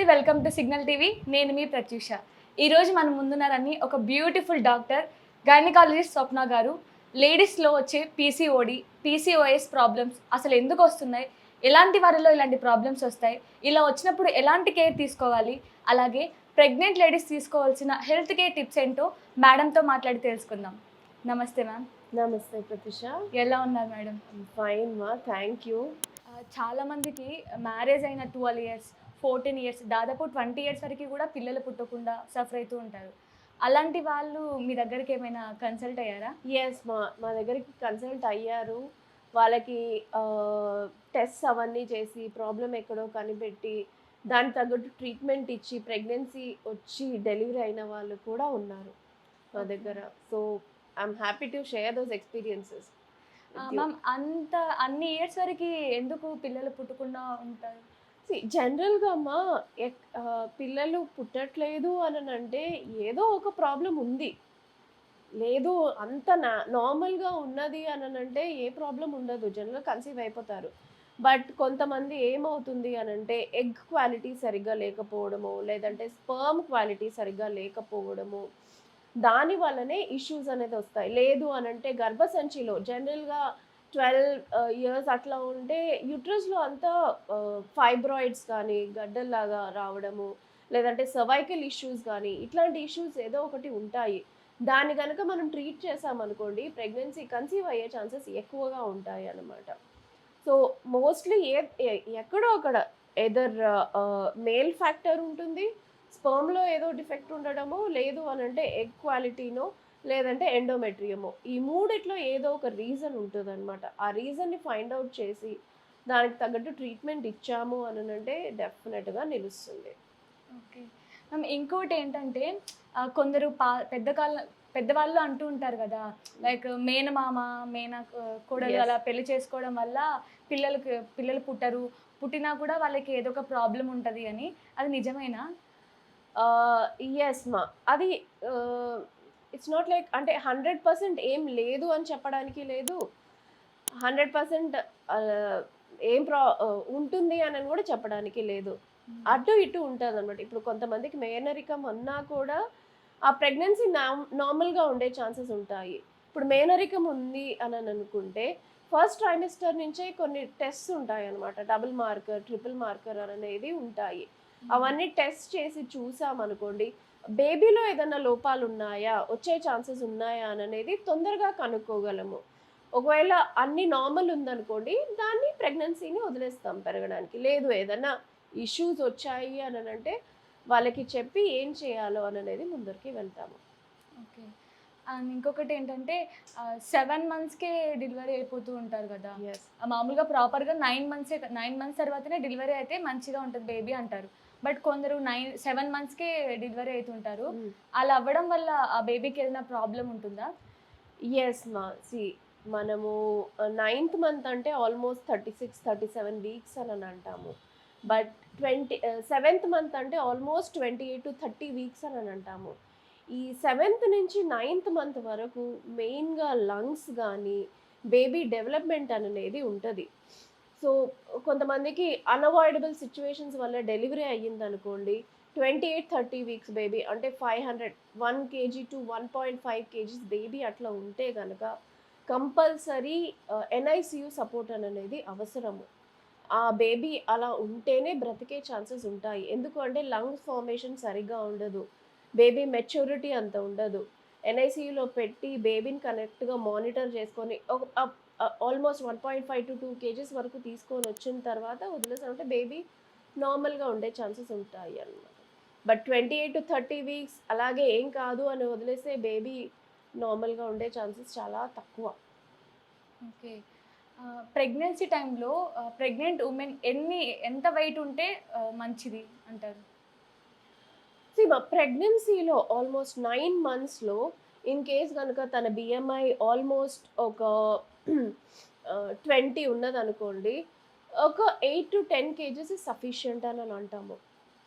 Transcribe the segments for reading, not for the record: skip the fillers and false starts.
నమస్తే, welcome to signal TV. నేను మీ ప్రత్యూష. ఈరోజు మన ముందున్నారని ఒక బ్యూటిఫుల్ డాక్టర్, గైనకాలజిస్ట్ స్వప్న గారు. లేడీస్లో వచ్చే పీసీఓడి, పీసీఓఎస్ ప్రాబ్లమ్స్ అసలు ఎందుకు వస్తున్నాయి, ఎలాంటి వారిలో ఇలాంటి ప్రాబ్లమ్స్ వస్తాయి, ఇలా వచ్చినప్పుడు ఎలాంటి కేర్ తీసుకోవాలి, అలాగే ప్రెగ్నెంట్ లేడీస్ తీసుకోవాల్సిన హెల్త్ కేర్ టిప్స్ ఏంటో మేడంతో మాట్లాడి తెలుసుకుందాం. నమస్తే మ్యామ్. నమస్తే ప్రతిష. ఎలా ఉన్నారు మేడం? ఫైన్ మా, థ్యాంక్ యూ. చాలామందికి మ్యారేజ్ అయిన 12 ఇయర్స్, 14 ఇయర్స్, దాదాపు 20 ఇయర్స్ వరకు కూడా పిల్లలు పుట్టకుండా సఫర్ అవుతూ ఉంటారు. అలాంటి వాళ్ళు మీ దగ్గరికి ఏమైనా కన్సల్ట్ అయ్యారా? ఎస్ మా మా దగ్గరికి కన్సల్ట్ అయ్యారు. వాళ్ళకి టెస్ట్ అవన్నీ చేసి ప్రాబ్లం ఎక్కడో కనిపెట్టి దానికి తగ్గట్టు ట్రీట్మెంట్ ఇచ్చి ప్రెగ్నెన్సీ వచ్చి డెలివరీ అయిన వాళ్ళు కూడా ఉన్నారు మా దగ్గర. So I'm happy to share those experiences. Ma'am, అన్ని ఇయర్స్ వరకు ఎందుకు పిల్లలు పుట్టకుండా ఉంటారు? జనరల్గా అమ్మా పిల్లలు పుట్టట్లేదు అని అంటే ఏదో ఒక ప్రాబ్లం ఉంది. లేదు అంత నార్మల్గా ఉన్నది అని అంటే ఏ ప్రాబ్లం ఉండదు, జనరల్గా కన్సీవ్ అయిపోతారు. బట్ కొంతమంది ఏమవుతుంది అని అంటే ఎగ్ క్వాలిటీ సరిగ్గా లేకపోవడము, లేదంటే స్పర్మ్ క్వాలిటీ సరిగ్గా లేకపోవడము, దాని వల్లనే ఇష్యూస్ అనేది వస్తాయి. లేదు అని అంటే గర్భసంచిలో జనరల్గా 12 ఇయర్స్ అట్లా ఉంటే యూట్రస్లో అంతా ఫైబ్రాయిడ్స్ కానీ గడ్డల్లాగా రావడము, లేదంటే సర్వైకల్ ఇష్యూస్ కానీ ఇట్లాంటి ఇష్యూస్ ఏదో ఒకటి ఉంటాయి. దాన్ని కనుక మనం ట్రీట్ చేసామనుకోండి ప్రెగ్నెన్సీ కన్సీవ్ అయ్యే ఛాన్సెస్ ఎక్కువగా ఉంటాయి అన్నమాట. సో మోస్ట్లీ ఎక్కడో అక్కడ ఎదర్ మేల్ ఫ్యాక్టర్ ఉంటుంది, స్పర్మ్లో ఏదో డిఫెక్ట్ ఉండడమో, లేదు అని అంటే ఎగ్ క్వాలిటీనో, లేదంటే ఎండోమెట్రియమో, ఈ మూడిట్లో ఏదో ఒక రీజన్ ఉంటుంది అనమాట. ఆ రీజన్ని ఫైండ్ అవుట్ చేసి దానికి తగ్గట్టు ట్రీట్మెంట్ ఇచ్చాము అని అంటే డెఫినెట్గా నిలుస్తుంది. ఓకే మ్యామ్, ఇంకోటి ఏంటంటే కొందరు పెద్దవాళ్ళు అంటూ ఉంటారు కదా, లైక్ మేనమామ, కోడలు Yes. అలా పెళ్లి చేసుకోవడం వల్ల పిల్లలు పుట్టరు, పుట్టినా కూడా వాళ్ళకి ఏదో ఒక ప్రాబ్లం ఉంటుంది అని. అది నిజమేనా? ఎస్ మా, అది ఇట్స్ నాట్ లైక్ అంటే 100% ఏం లేదు అని చెప్పడానికి లేదు, 100% ఉంటుంది అని కూడా చెప్పడానికి లేదు. అటు ఇటు ఉంటుంది అనమాట. ఇప్పుడు కొంతమందికి మేనరికం అన్నా కూడా ఆ ప్రెగ్నెన్సీ నార్మల్గా ఉండే ఛాన్సెస్ ఉంటాయి. ఇప్పుడు మేనరికం ఉంది అని అనుకుంటే ఫస్ట్ ట్రైమిస్టర్ నుంచే కొన్ని టెస్ట్స్ ఉంటాయి అనమాట. డబుల్ మార్కర్, ట్రిపుల్ మార్కర్ అనేది ఉంటాయి. అవన్నీ టెస్ట్ చేసి చూసామనుకోండి, బేబీలో ఏదైనా లోపాలు ఉన్నాయా, వచ్చే ఛాన్సెస్ ఉన్నాయా అనేది తొందరగా కనుక్కోగలము. ఒకవేళ అన్ని నార్మల్ ఉందనుకోండి, దాన్ని ప్రెగ్నెన్సీని వదిలేస్తాం పెరగడానికి. లేదు ఏదైనా ఇష్యూస్ వచ్చాయి అని అంటే వాళ్ళకి చెప్పి ఏం చేయాలో అనేది ముందరికి వెళ్తాము. ఓకే. అండ్ ఇంకొకటి ఏంటంటే 7 మంత్స్కే డెలివరీ అయిపోతూ ఉంటారు కదా. ఎస్. మామూలుగా ప్రాపర్గా 9 మంత్స్ తర్వాతనే డెలివరీ అయితే మంచిగా ఉంటుంది బేబీ అంటారు. బట్ కొందరు 7 మంత్స్కే డెలివరీ అవుతుంటారు. అలా అవ్వడం వల్ల ఆ బేబీకి ఏదైనా ప్రాబ్లం ఉంటుందా? ఎస్ మా, మనము 9th మంత్ అంటే ఆల్మోస్ట్ 36-37 వీక్స్ అని అంటాము. బట్ 7th మంత్ అంటే ఆల్మోస్ట్ 28-30 వీక్స్ అని అంటాము. ఈ 7th నుంచి 9th మంత్ వరకు మెయిన్గా లంగ్స్ కానీ బేబీ డెవలప్మెంట్ అనేది ఉంటుంది. సో కొంతమందికి అన్అవాయిడబుల్ సిచ్యువేషన్స్ వల్ల డెలివరీ అయ్యింది అనుకోండి, 28-30 వీక్స్ బేబీ అంటే 1 kg to 1.5 kgs బేబీ అట్లా ఉంటే కనుక కంపల్సరీ NICU సపోర్ట్ అనేది అవసరము. ఆ బేబీ అలా ఉంటేనే బ్రతికే ఛాన్సెస్ ఉంటాయి. ఎందుకంటే లంగ్స్ ఫార్మేషన్ సరిగ్గా ఉండదు, బేబీ మెచ్యూరిటీ అంత ఉండదు. NICUలో పెట్టి బేబీని కరెక్ట్గా మానిటర్ చేసుకొని ఆల్మోస్ట్ 1.5 to 2 kgs వరకు తీసుకొని వచ్చిన తర్వాత వదిలేసామంటే బేబీ నార్మల్గా ఉండే ఛాన్సెస్ ఉంటాయి అన్నమాట. బట్ 28-30 వీక్స్ అలాగే ఏం కాదు అని వదిలేస్తే బేబీ నార్మల్గా ఉండే ఛాన్సెస్ చాలా తక్కువ. ఓకే. ప్రెగ్నెన్సీ టైంలో ప్రెగ్నెంట్ ఉమెన్ ఎంత వెయిట్ ఉంటే మంచిది అంటారు? మా ప్రెగ్నెన్సీలో ఆల్మోస్ట్ 9 మంత్స్లో ఇన్ కేస్ కనుక తన BMI ఆల్మోస్ట్ ఒక 20 ఉన్నదనుకోండి, ఒక 8-10 kgs సఫిషియంట్ అని అంటాము.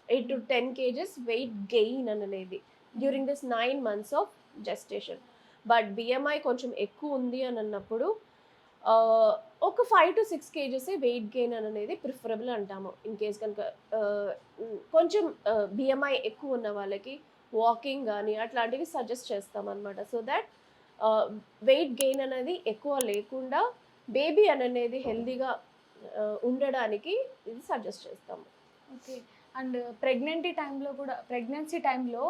8-10 kgs వెయిట్ గెయిన్ అనేది during this 9 months of gestation. But BMI కొంచెం ఎక్కువ ఉంది అని అన్నప్పుడు ఒక 5 to 6 కేజెస్ వెయిట్ గెయిన్ అనేది ప్రిఫరబుల్ అంటాము. ఇన్ కేస్ కనుక కొంచెం బిఎంఐ ఎక్కువ ఉన్న వాళ్ళకి వాకింగ్ కానీ అట్లాంటివి సజెస్ట్ చేస్తామన్నమాట. సో దట్ వెయిట్ గెయిన్ అనేది ఎక్కువ లేకుండా బేబీ అనేది హెల్దీగా ఉండడానికి ఇది సజెస్ట్ చేస్తాము. ఓకే. అండ్ ప్రెగ్నెన్సీ టైంలో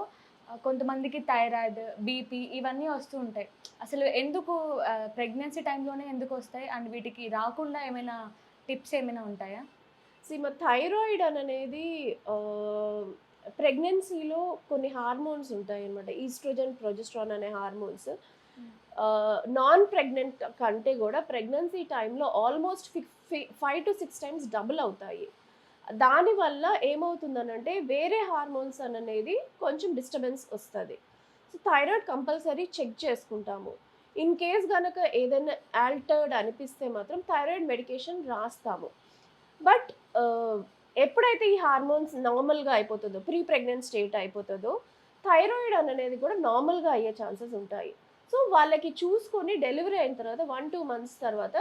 కొంతమందికి థైరాయిడ్, బీపీ ఇవన్నీ వస్తూ ఉంటాయి. అసలు ఎందుకు ప్రెగ్నెన్సీ టైంలోనే ఎందుకు వస్తాయి? అండ్ వీటికి రాకుండా ఏమైనా టిప్స్ ఏమైనా ఉంటాయా? మా థైరాయిడ్ అనేది ప్రెగ్నెన్సీలో కొన్ని హార్మోన్స్ ఉంటాయన్నమాట. ఈస్ట్రోజన్, ప్రొజెస్ట్రాన్ అనే హార్మోన్స్ నాన్ ప్రెగ్నెంట్ కంటే కూడా ప్రెగ్నెన్సీ టైంలో ఆల్మోస్ట్ 5 to 6 టైమ్స్ డబుల్ అవుతాయి. దానివల్ల ఏమవుతుందనంటే వేరే హార్మోన్స్ అనేది కొంచెం డిస్టర్బెన్స్ వస్తుంది. సో థైరాయిడ్ కంపల్సరీ చెక్ చేసుకుంటాము. ఇన్ కేస్ కనుక ఏదైనా ఆల్టర్డ్ అనిపిస్తే మాత్రం థైరాయిడ్ మెడికేషన్ రాస్తాము. బట్ ఎప్పుడైతే ఈ హార్మోన్స్ నార్మల్గా అయిపోతుందో, ప్రీ ప్రెగ్నెంట్ స్టేట్ అయిపోతుందో, థైరాయిడ్ అనేది కూడా నార్మల్గా అయ్యే ఛాన్సెస్ ఉంటాయి. సో వాళ్ళకి చూసుకొని డెలివరీ అయిన తర్వాత 1-2 మంత్స్ తర్వాత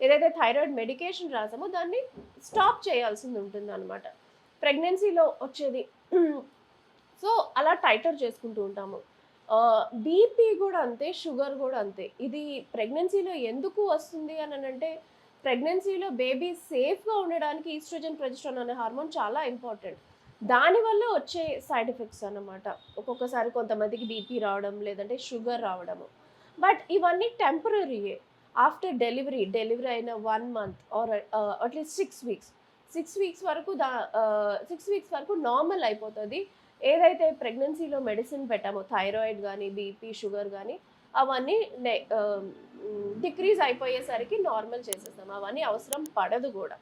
ఏదైతే థైరాయిడ్ మెడికేషన్ రాసామో దాన్ని స్టాప్ చేయాల్సింది ఉంటుంది అనమాట, ప్రెగ్నెన్సీలో వచ్చేది. సో అలా టైటర్ చేసుకుంటూ ఉంటాము. బీపీ కూడా అంతే, షుగర్ కూడా అంతే. ఇది ప్రెగ్నెన్సీలో ఎందుకు వస్తుంది అని అంటే, ప్రెగ్నెన్సీలో బేబీ సేఫ్గా ఉండడానికి ఈస్ట్రోజన్, ప్రొజెస్ట్రాన్ అనే హార్మోన్ చాలా ఇంపార్టెంట్. దానివల్ల వచ్చే సైడ్ ఎఫెక్ట్స్ అన్నమాట. ఒక్కొక్కసారి కొంతమందికి బీపీ రావడం, లేదంటే షుగర్ రావడము. బట్ ఇవన్నీ టెంపరరీయే. ఆఫ్టర్ డెలివరీ అయిన 1 మంత్ ఆర్ అట్లీస్ట్ 6 వీక్స్ వరకు 6 వీక్స్ వరకు నార్మల్ అయిపోతుంది. ఏదైతే ప్రెగ్నెన్సీలో మెడిసిన్ పెట్టామో, థైరాయిడ్ కానీ, బీపీ, షుగర్ కానీ, అవన్నీ డిక్రీజ్ అయిపోయేసరికి నార్మల్ చేసేస్తాం. అవన్నీ అవసరం పడదు కూడా.